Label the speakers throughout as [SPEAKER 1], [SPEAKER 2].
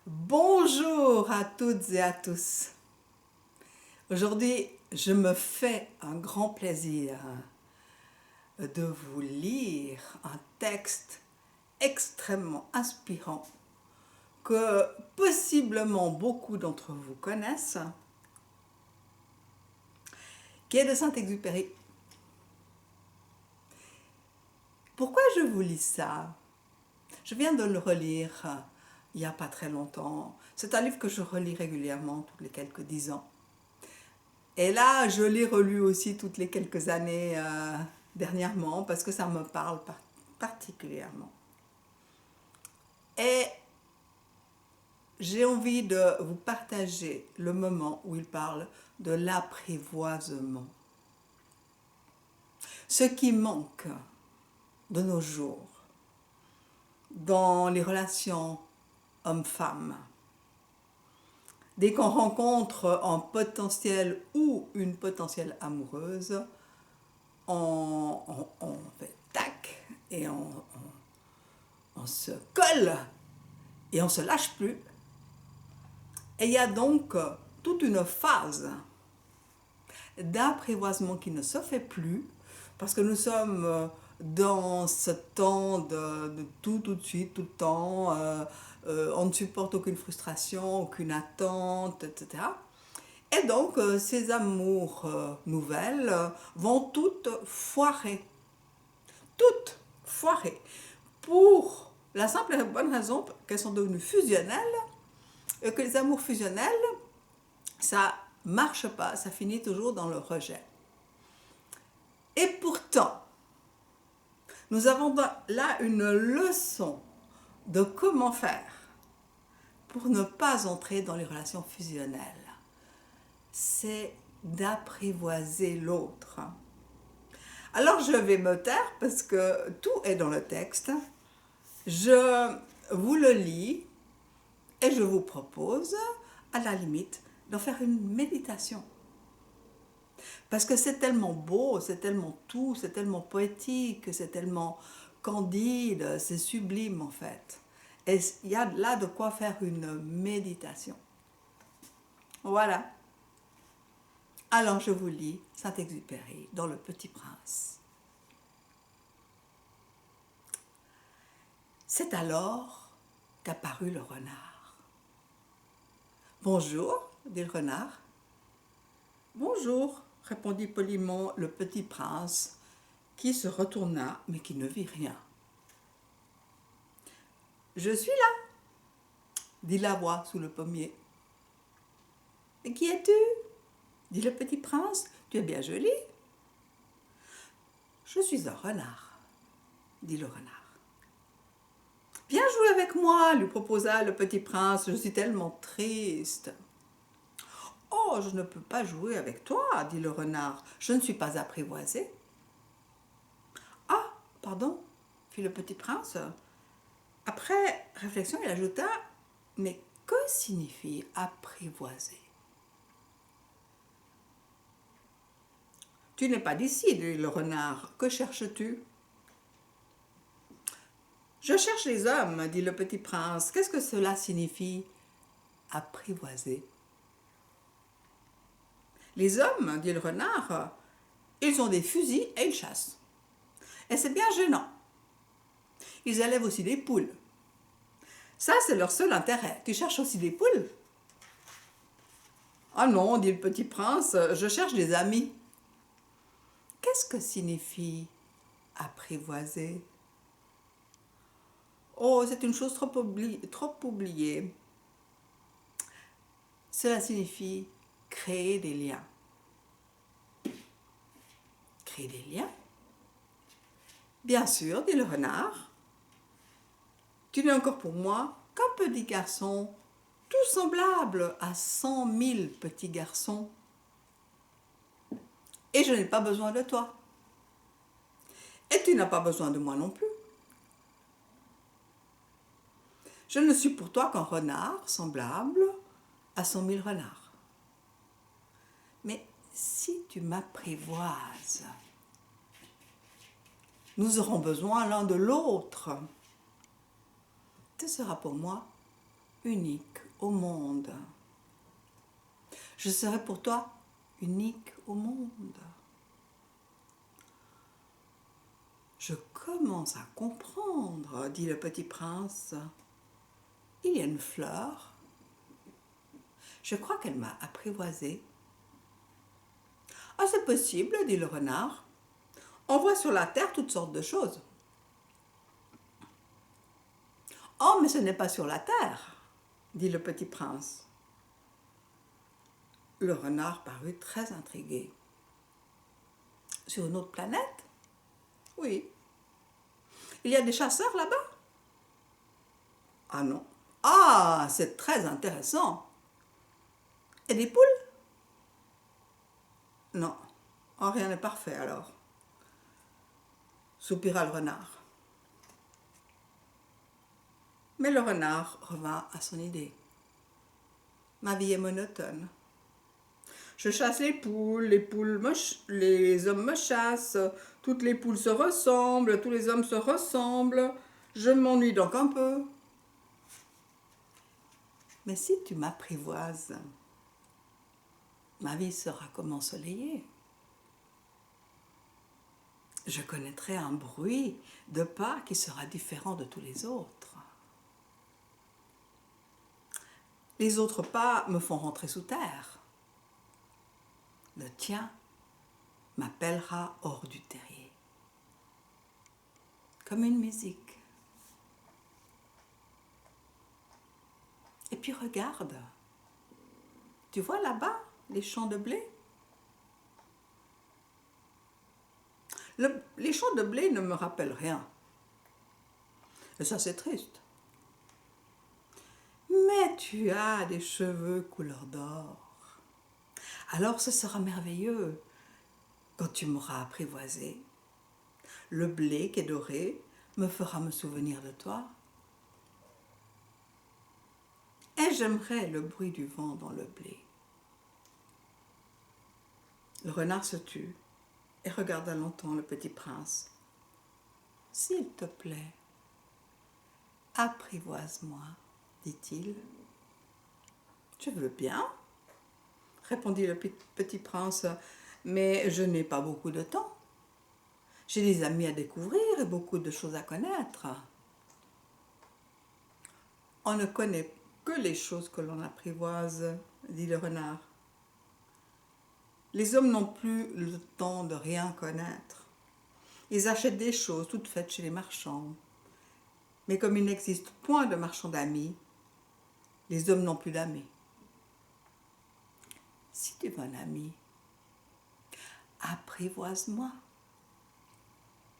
[SPEAKER 1] Bonjour à toutes et à tous. Aujourd'hui, je me fais un grand plaisir de vous lire un texte extrêmement inspirant que possiblement beaucoup d'entre vous connaissent, qui est de Saint-Exupéry. Pourquoi je vous lis ça? Je viens de le relire il n'y a pas très longtemps. C'est un livre que je relis régulièrement, tous les quelques 10 ans. Et là, je l'ai relu aussi toutes les quelques années dernièrement parce que ça me parle particulièrement. Et j'ai envie de vous partager le moment où il parle de l'apprivoisement. Ce qui manque de nos jours dans les relations hommes-femmes. Dès qu'on rencontre un potentiel ou une potentielle amoureuse, on fait tac et on se colle et on ne se lâche plus. Et il y a donc toute une phase d'apprivoisement qui ne se fait plus parce que nous sommes dans ce temps de tout de suite, tout le temps. On ne supporte aucune frustration, aucune attente, etc. Et donc, ces amours nouvelles vont toutes foirer. Toutes foirées. Pour la simple et bonne raison qu'elles sont devenues fusionnelles, et que les amours fusionnels, ça marche pas, ça finit toujours dans le rejet. Et pourtant, nous avons là une leçon de comment faire pour ne pas entrer dans les relations fusionnelles. C'est d'apprivoiser l'autre. Alors je vais me taire parce que tout est dans le texte. Je vous le lis et je vous propose, à la limite, d'en faire une méditation. Parce que c'est tellement beau, c'est tellement tout, c'est tellement poétique, c'est tellement candide, c'est sublime en fait. Et il y a là de quoi faire une méditation. Voilà. Alors je vous lis Saint-Exupéry dans Le Petit Prince. C'est alors qu'apparut le renard. « Bonjour, dit le renard. »« Bonjour, répondit poliment le petit prince, qui se retourna, mais qui ne vit rien. « Je suis là, dit la voix sous le pommier. « Et qui es-tu » dit le petit prince. « Tu es bien joli. »« Je suis un renard, dit le renard. »« Viens jouer avec moi, lui proposa le petit prince, je suis tellement triste. »« Oh, je ne peux pas jouer avec toi, dit le renard, je ne suis pas apprivoisé. »« Ah, pardon, fit le petit prince. Après réflexion, il ajouta, mais que signifie apprivoiser ? Tu n'es pas d'ici, dit le renard, que cherches-tu ? Je cherche les hommes, dit le petit prince. Qu'est-ce que cela signifie, apprivoiser ? Les hommes, dit le renard, ils ont des fusils et ils chassent. Et c'est bien gênant. Ils élèvent aussi des poules. Ça, c'est leur seul intérêt. Tu cherches aussi des poules ? Ah non, dit le petit prince, je cherche des amis. Qu'est-ce que signifie apprivoiser ? Oh, c'est une chose trop oubliée. Cela signifie créer des liens. Créer des liens ? Bien sûr, dit le renard. Tu n'es encore pour moi qu'un petit garçon, tout semblable à 100 000 petits garçons. Et je n'ai pas besoin de toi. Et tu n'as pas besoin de moi non plus. Je ne suis pour toi qu'un renard semblable à 100 000 renards. Mais si tu m'apprivoises, nous aurons besoin l'un de l'autre. Tu seras pour moi unique au monde. Je serai pour toi unique au monde. Je commence à comprendre, dit le petit prince. Il y a une fleur. Je crois qu'elle m'a apprivoisé. Ah, c'est possible, dit le renard. On voit sur la terre toutes sortes de choses. Oh, mais ce n'est pas sur la terre, dit le petit prince. Le renard parut très intrigué. Sur une autre planète? Oui. Il y a des chasseurs là-bas? Ah non. Ah, c'est très intéressant. Et des poules? Non. Oh, rien n'est parfait alors. Soupira le renard. Mais le renard revint à son idée. Ma vie est monotone. Je chasse les poules les hommes me chassent, toutes les poules se ressemblent, tous les hommes se ressemblent. Je m'ennuie donc un peu. Mais si tu m'apprivoises, ma vie sera comme ensoleillée. Je connaîtrai un bruit de pas qui sera différent de tous les autres. Les autres pas me font rentrer sous terre. Le tien m'appellera hors du terrier. Comme une musique. Et puis regarde, tu vois là-bas les champs de blé? Les champs de blé ne me rappellent rien. Et ça, c'est triste. Mais tu as des cheveux couleur d'or. Alors ce sera merveilleux quand tu m'auras apprivoisé. Le blé qui est doré me fera me souvenir de toi. Et j'aimerais le bruit du vent dans le blé. Le renard se tut et regarda longtemps le petit prince. S'il te plaît, apprivoise-moi, dit-il. Je veux bien, répondit le petit prince, mais je n'ai pas beaucoup de temps. J'ai des amis à découvrir et beaucoup de choses à connaître. On ne connaît que les choses que l'on apprivoise, dit le renard. Les hommes n'ont plus le temps de rien connaître. Ils achètent des choses toutes faites chez les marchands. Mais comme il n'existe point de marchands d'amis, les hommes n'ont plus d'amis. Si tu veux un ami, apprivoise-moi.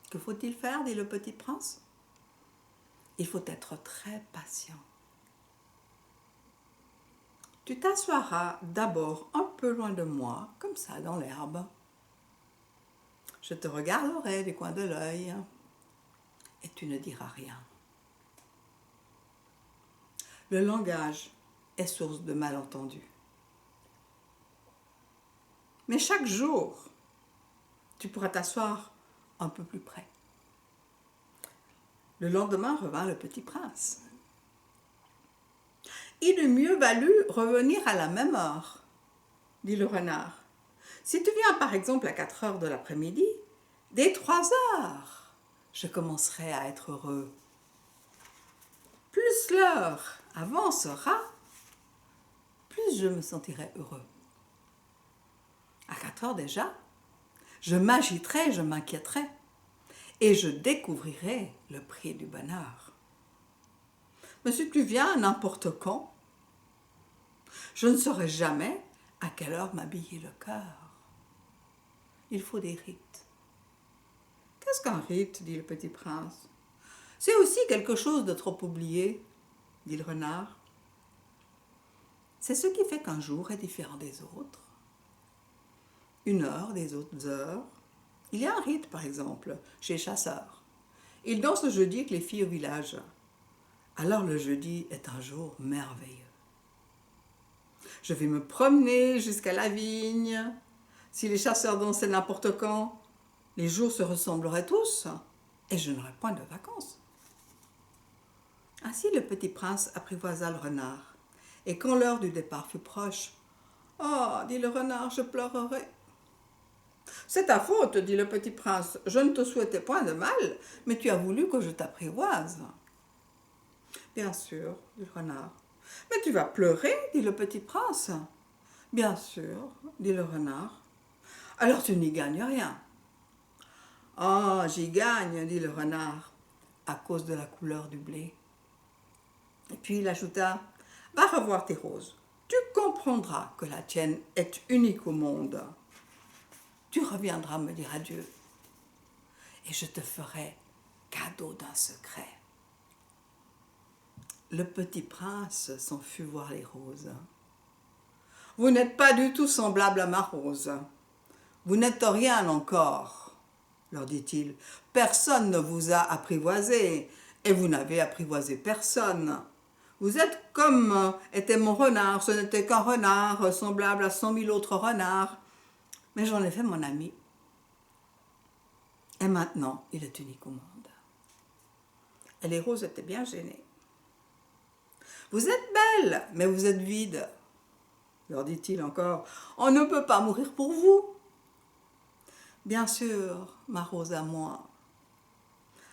[SPEAKER 1] Que faut-il faire, dit le petit prince? Il faut être très patient. Tu t'assoiras d'abord un peu loin de moi, comme ça, dans l'herbe. Je te regarderai du coin de l'œil et tu ne diras rien. Le langage est source de malentendus. Mais chaque jour, tu pourras t'asseoir un peu plus près. Le lendemain revint le petit prince. Il eût mieux valu revenir à la même heure, dit le renard. Si tu viens par exemple à 4 heures de l'après-midi, dès 3 heures, je commencerai à être heureux. Plus l'heure avancera, plus je me sentirai heureux. À 4 heures déjà, je m'agiterai, je m'inquiéterai et je découvrirai le prix du bonheur. Mais si tu viens à n'importe quand, je ne saurai jamais à quelle heure m'habiller le cœur. Il faut des rites. Qu'est-ce qu'un rite, dit le petit prince? C'est aussi quelque chose de trop oublié, dit le renard. C'est ce qui fait qu'un jour est différent des autres. Une heure des autres heures. Il y a un rite, par exemple, chez les chasseurs. Ils dansent le jeudi avec les filles au village. Alors le jeudi est un jour merveilleux. Je vais me promener jusqu'à la vigne. Si les chasseurs dansaient n'importe quand, les jours se ressembleraient tous et je n'aurais point de vacances. Ainsi le petit prince apprivoisa le renard. Et quand l'heure du départ fut proche, « Oh, dit le renard, je pleurerai. »« C'est ta faute, dit le petit prince, je ne te souhaitais point de mal, mais tu as voulu que je t'apprivoise. »« Bien sûr, dit le renard. »« Mais tu vas pleurer, dit le petit prince. »« Bien sûr, dit le renard. »« Alors tu n'y gagnes rien. »« Ah, j'y gagne, dit le renard, à cause de la couleur du blé. » Et puis il ajouta, « Va revoir tes roses. Tu comprendras que la tienne est unique au monde. Tu reviendras me dire adieu et je te ferai cadeau d'un secret. » Le petit prince s'en fut voir les roses. « Vous n'êtes pas du tout semblable à ma rose. Vous n'êtes rien encore, leur dit-il. Personne ne vous a apprivoisé et vous n'avez apprivoisé personne. Vous êtes comme était mon renard, ce n'était qu'un renard semblable à 100 000 autres renards. Mais j'en ai fait mon ami. Et maintenant, il est unique au monde. » Et les roses étaient bien gênées. « Vous êtes belle, mais vous êtes vide, leur dit-il encore. On ne peut pas mourir pour vous. Bien sûr, ma rose à moi.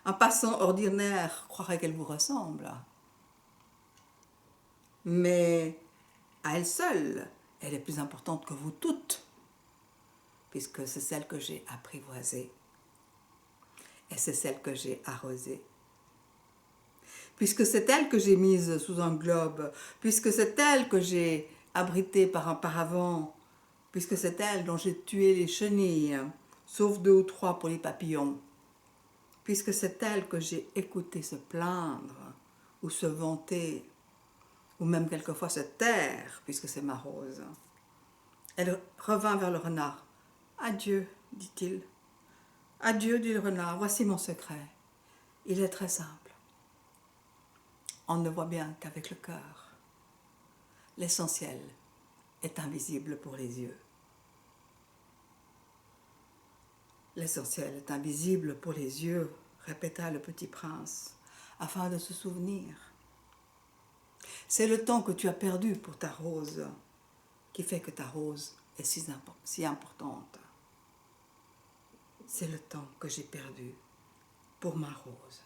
[SPEAKER 1] Un passant ordinaire croirait qu'elle vous ressemble. Mais à elle seule, elle est plus importante que vous toutes, puisque c'est celle que j'ai apprivoisée et c'est celle que j'ai arrosée. Puisque c'est elle que j'ai mise sous un globe, puisque c'est elle que j'ai abritée par un paravent, puisque c'est elle dont j'ai tué les chenilles, sauf 2 ou 3 pour les papillons, puisque c'est elle que j'ai écouté se plaindre ou se vanter, ou même quelquefois se taire, puisque c'est ma rose. Elle revint vers le renard. « Adieu, dit-il. Adieu, dit le renard, voici mon secret. Il est très simple. On ne voit bien qu'avec le cœur. L'essentiel est invisible pour les yeux. L'essentiel est invisible pour les yeux, répéta le petit prince, afin de se souvenir. C'est le temps que tu as perdu pour ta rose qui fait que ta rose est si importante. C'est le temps que j'ai perdu pour ma rose,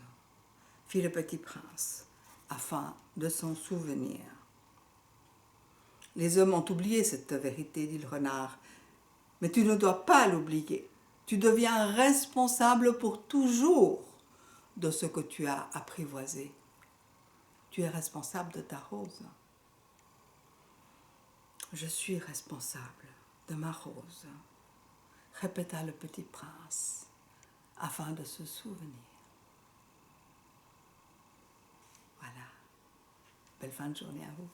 [SPEAKER 1] fit le petit prince, afin de s'en souvenir. Les hommes ont oublié cette vérité, dit le renard, mais tu ne dois pas l'oublier. Tu deviens responsable pour toujours de ce que tu as apprivoisé. Tu es responsable de ta rose. Je suis responsable de ma rose, répéta le petit prince, afin de se souvenir. Voilà. Belle fin de journée à vous.